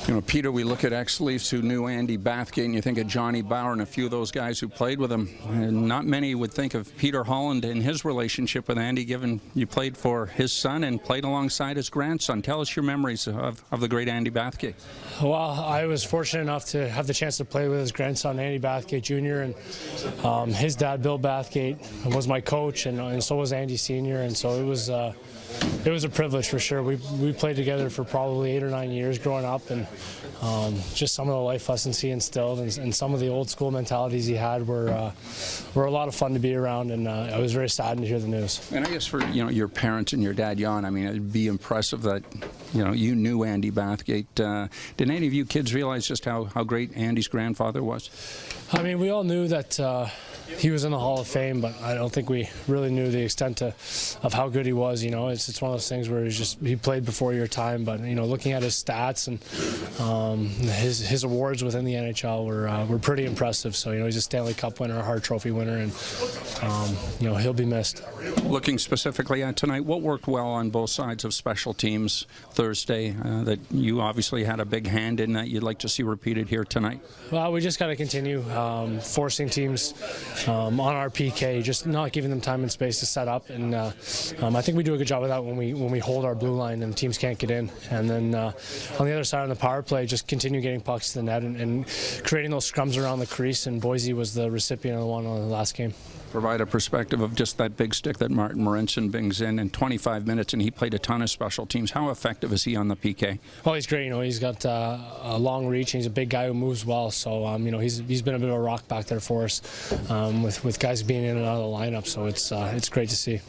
You know, Peter, we look at ex-Leafs who knew Andy Bathgate, and you think of Johnny Bauer and a few of those guys who played with him. And not many would think of Peter Holland and his relationship with Andy, given you played for his son and played alongside his grandson. Tell us your memories of the great Andy Bathgate. Well, I was fortunate enough to have the chance to play with his grandson, Andy Bathgate Jr., and his dad, Bill Bathgate, was my coach, and so was Andy Sr., and so it was a privilege for sure. We played together for probably 8 or 9 years growing up, and just some of the life lessons he instilled and some of the old school mentalities he had were a lot of fun to be around, and I was very saddened to hear the news. And I guess for your parents and your dad, Jan, I mean, it'd be impressive that you knew Andy Bathgate. Did any of you kids realize just how great Andy's grandfather was? I mean, we all knew that he was in the Hall of Fame, but I don't think we really knew the extent of how good he was. It's one of those things where he played before your time. But looking at his stats and his awards within the NHL were pretty impressive. So he's a Stanley Cup winner, a Hart Trophy winner, and he'll be missed. Looking specifically at tonight, what worked well on both sides of special teams Thursday that you obviously had a big hand in that you'd like to see repeated here tonight? Well, we just got to continue forcing teams on our PK, just not giving them time and space to set up, and I think we do a good job of that when we hold our blue line and teams can't get in. And then on the other side on the power play, just continue getting pucks to the net and creating those scrums around the crease, and Boise was the recipient of the one on the last game. Provide a perspective of just that big stick that Martin Morenson brings in 25 minutes, and he played a ton of special teams. How effective is he on the PK? Well, he's great. He's got a long reach, and he's a big guy who moves well. So he's been a bit of a rock back there for us with guys being in and out of the lineup. So it's great to see.